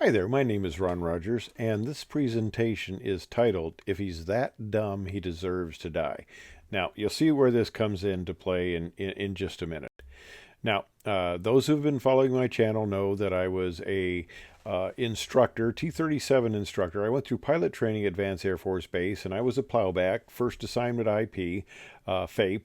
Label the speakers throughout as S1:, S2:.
S1: Hi there, my name is Ron Rogers, and this presentation is titled, If He's That Dumb, He Deserves to Die. Now, you'll see where this comes into play in just a minute. Now, those who've been following my channel know that I was a instructor, T-37 instructor. I went through pilot training at Vance Air Force Base, and I was a plowback, first assignment IP, FAPE.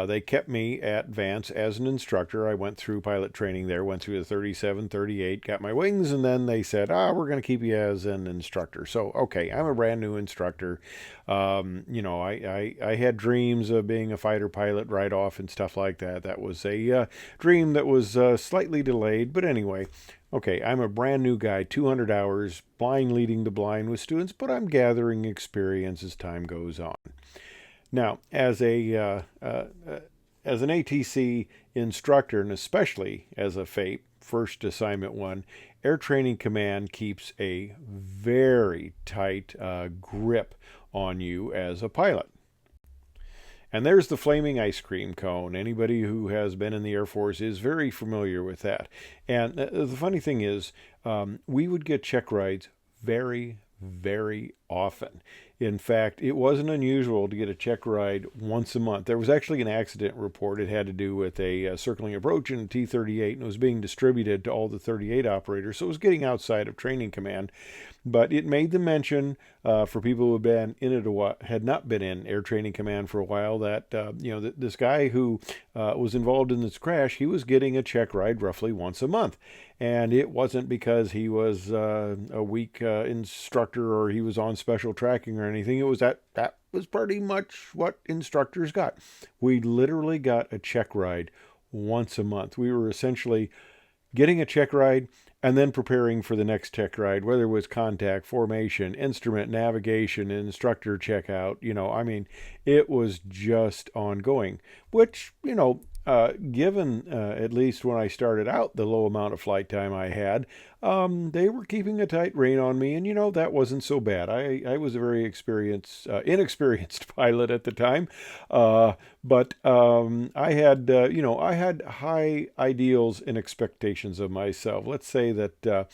S1: They kept me at Vance as an instructor. I went through pilot training there, went through the 37, 38, got my wings, and then they said, we're going to keep you as an instructor. So, okay, I'm a brand new instructor. I had dreams of being a fighter pilot right off and stuff like that. That was a dream that was slightly delayed, but anyway. Okay, I'm a brand new guy, 200 hours, blind leading the blind with students, but I'm gathering experience as time goes on. Now, as an ATC instructor, and especially as a FAPE, First Assignment 1, Air Training Command keeps a very tight grip on you as a pilot. And there's the flaming ice cream cone. Anybody who has been in the Air Force is very familiar with that. And the funny thing is, we would get check rides very, very often. In fact, it wasn't unusual to get a check ride once a month. There was actually an accident report. It had to do with a circling approach in a T-38, and it was being distributed to all the 38 operators, so it was getting outside of training command. But it made the mention for people who had been in it a while, had not been in Air Training Command for a while, that this guy who was involved in this crash, he was getting a check ride roughly once a month. And it wasn't because he was a weak instructor or he was on special tracking or anything. It was that was pretty much what instructors got. We literally got a check ride once a month. We were essentially getting a check ride and then preparing for the next check ride, whether it was contact, formation, instrument, navigation, instructor checkout. It was just ongoing, which, given at least when I started out the low amount of flight time I had, they were keeping a tight rein on me, and that wasn't so bad. I was a very inexperienced pilot at the time, but I had high ideals and expectations of myself. Let's say that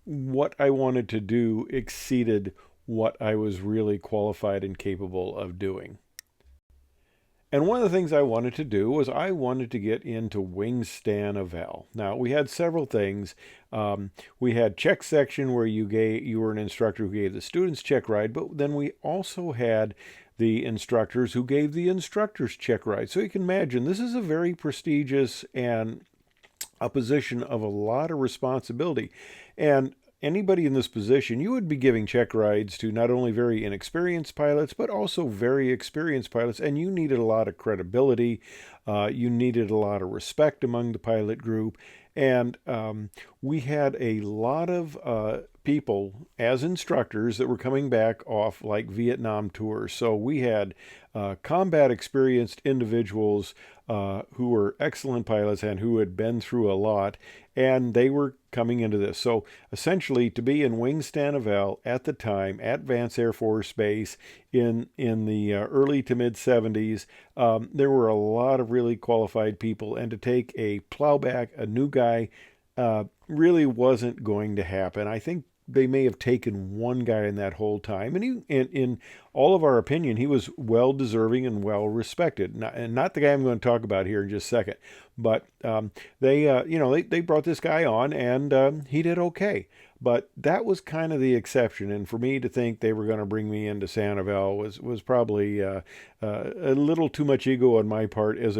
S1: what I wanted to do exceeded what I was really qualified and capable of doing. And one of the things I wanted to do was I wanted to get into wing StanOL. Now, we had several things. We had check section where you were an instructor who gave the students check ride, but then we also had the instructors who gave the instructors check ride. So you can imagine this is a very prestigious and a position of a lot of responsibility. And anybody in this position, you would be giving check rides to not only very inexperienced pilots, but also very experienced pilots. And you needed a lot of credibility. You needed a lot of respect among the pilot group. And we had a lot of people as instructors that were coming back off like Vietnam tours. So we had combat experienced individuals who were excellent pilots and who had been through a lot, and they were coming into this. So essentially, to be in wing StanOL at the time at Vance Air Force Base in the early to mid 70s, there were a lot of really qualified people, and to take a plowback, a new guy, really wasn't going to happen. I think they may have taken one guy in that whole time, and in all of our opinion, he was well deserving and well respected. Not the guy I'm going to talk about here in just a second, but they brought this guy on, and he did okay. But that was kind of the exception, and for me to think they were going to bring me into StanOL was probably a little too much ego on my part. As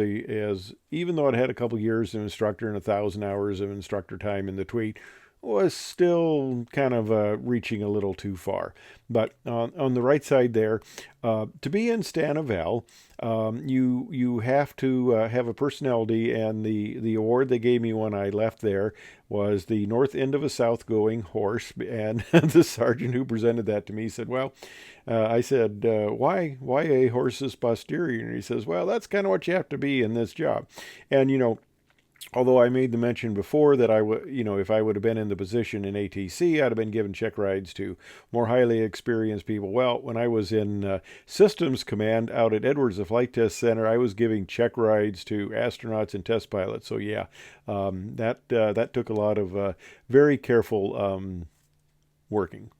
S1: even though I'd had a couple years as an instructor and 1,000 hours of instructor time in the tweet, was still kind of reaching a little too far. But on the right side there, to be in StanOL, you have to have a personality, and the award they gave me when I left there was the north end of a south going horse. And the sergeant who presented that to me said, well, I said, why a horse's posterior? And he says, well, that's kind of what you have to be in this job. And Although I made the mention before that if I would have been in the position in ATC, I'd have been given check rides to more highly experienced people. Well, when I was in Systems Command out at Edwards, the Flight Test Center, I was giving check rides to astronauts and test pilots. So yeah, that took a lot of very careful working.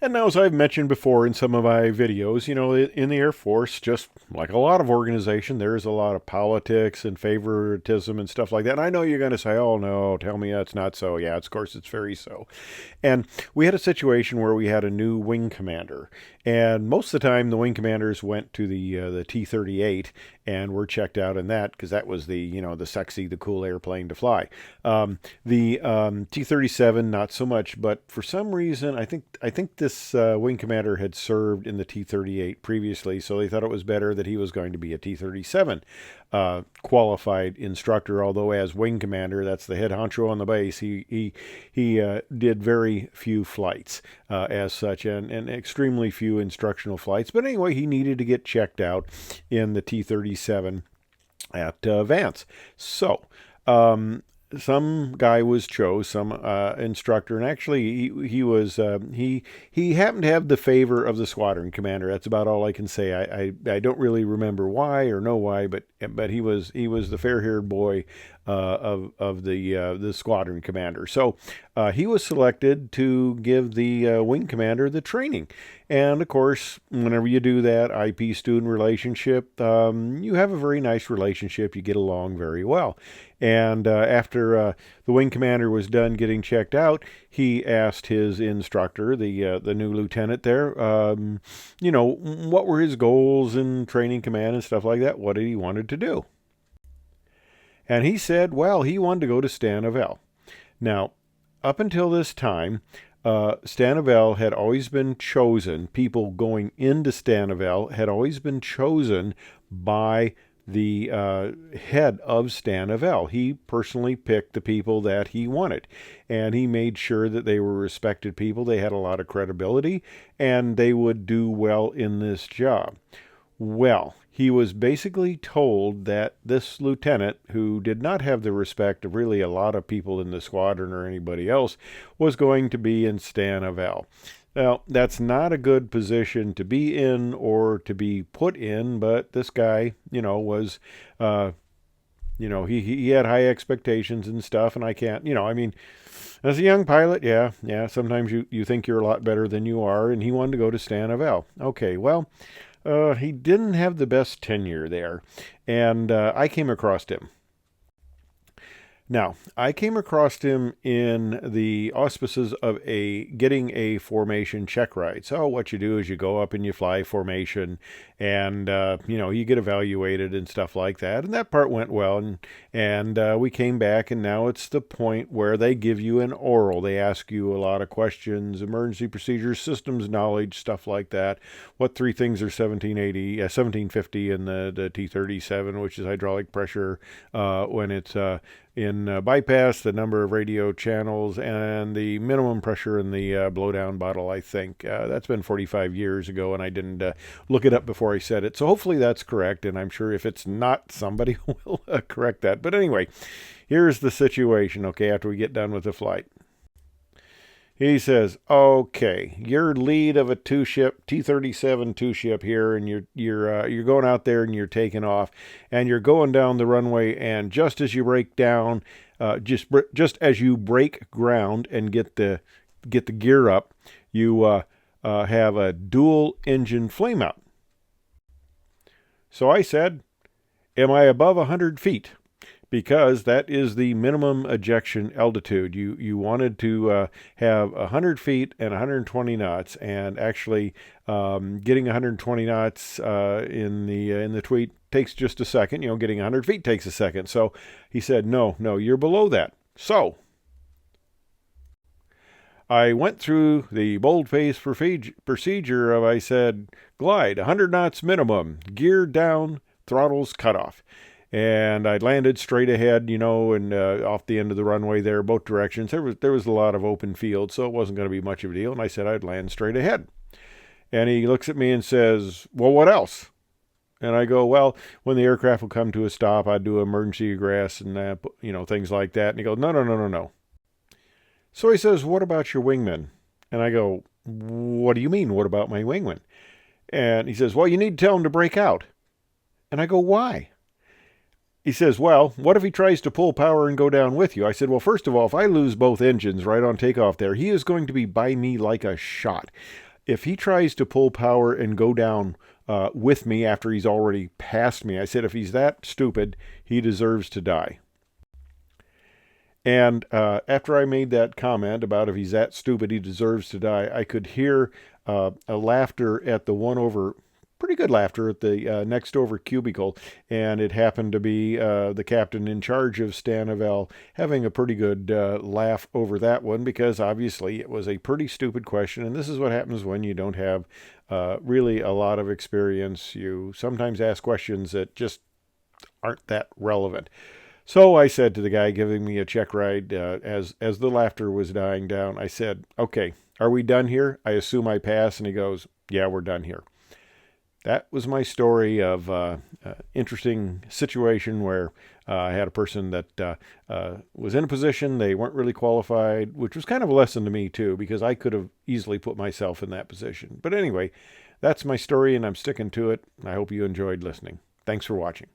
S1: And now, as I've mentioned before in some of my videos, in the Air Force, just like a lot of organization, there is a lot of politics and favoritism and stuff like that. And I know you're going to say, oh, no, tell me it's not so. Yeah, of course, it's very so. And we had a situation where we had a new wing commander. And most of the time, the wing commanders went to the T-38 and were checked out in that because that was the sexy, the cool airplane to fly. The T-37, not so much, but for some reason, I think this wing commander had served in the T-38 previously, so they thought it was better that he was going to be a T-37 qualified instructor. Although as wing commander, that's the head honcho on the base, he did very few flights as such, and extremely few instructional flights. But anyway, he needed to get checked out in the T-37 at Vance. So some guy was chose, some instructor, and actually he happened to have the favor of the squadron commander. That's about all I can say. I don't really remember why or know why, but he was the fair-haired boy of the squadron commander. So he was selected to give the wing commander the training. And of course, whenever you do that IP student relationship, you have a very nice relationship. You get along very well. And after the wing commander was done getting checked out, he asked his instructor, the new lieutenant there, what were his goals in training command and stuff like that. What did he wanted to do? And he said, well, he wanted to go to StanOL. Now, up until this time, StanOL had always been chosen, people going into StanOL had always been chosen by the head of StanOL. He personally picked the people that he wanted, and he made sure that they were respected people, they had a lot of credibility, and they would do well in this job. Well, he was basically told that this lieutenant, who did not have the respect of really a lot of people in the squadron or anybody else, was going to be in StanOL. Well, that's not a good position to be in or to be put in, but this guy, was, he had high expectations and stuff, and I can't, as a young pilot, yeah, sometimes you think you're a lot better than you are, and he wanted to go to StanOL. Okay, well, he didn't have the best tenure there, and I came across him. Now, I came across him in the auspices of getting a formation check ride. So what you do is you go up and you fly formation, and you get evaluated and stuff like that. And that part went well, and we came back, and now it's the point where they give you an oral. They ask you a lot of questions, emergency procedures, systems knowledge, stuff like that. What three things are 1750 in the T-37, which is hydraulic pressure when it's in bypass, the number of radio channels, and the minimum pressure in the blowdown bottle, I think. That's been 45 years ago, and I didn't look it up before I said it. So hopefully that's correct, and I'm sure if it's not, somebody will correct that. But anyway, here's the situation, okay, after we get done with the flight. He says, okay, you're lead of a two-ship, T-37 two-ship here, and you're going out there and you're taking off, and you're going down the runway, and just as you break down, just as you break ground and get the gear up, you have a dual-engine flameout. So I said, am I above 100 feet? Because that is the minimum ejection altitude. You wanted to have 100 feet and 120 knots, and actually getting 120 knots in the tweet takes just a second. Getting 100 feet takes a second. So he said, no, you're below that. So I went through the bold-faced procedure of, I said, glide 100 knots minimum, gear down, throttles cut off. And I landed straight ahead, and off the end of the runway there, both directions. There was a lot of open field, so it wasn't going to be much of a deal. And I said I'd land straight ahead. And he looks at me and says, well, what else? And I go, well, when the aircraft will come to a stop, I'd do emergency egress and, things like that. And he goes, no, no, no, no, no. So he says, what about your wingman? And I go, what do you mean, what about my wingman? And he says, well, you need to tell him to break out. And I go, why? He says, well, what if he tries to pull power and go down with you? I said, well, first of all, if I lose both engines right on takeoff there, he is going to be by me like a shot. If he tries to pull power and go down with me after he's already passed me, I said, if he's that stupid, he deserves to die. And after I made that comment about if he's that stupid, he deserves to die, I could hear a laughter at the one over, pretty good laughter at the next over cubicle. And it happened to be the captain in charge of StanOL having a pretty good laugh over that one, because obviously it was a pretty stupid question. And this is what happens when you don't have really a lot of experience. You sometimes ask questions that just aren't that relevant. So I said to the guy giving me a check ride, as the laughter was dying down, I said, okay, are we done here? I assume I pass. And he goes, yeah, we're done here. That was my story of interesting situation where I had a person that was in a position they weren't really qualified, which was kind of a lesson to me too, because I could have easily put myself in that position. But anyway, that's my story and I'm sticking to it. I hope you enjoyed listening. Thanks for watching.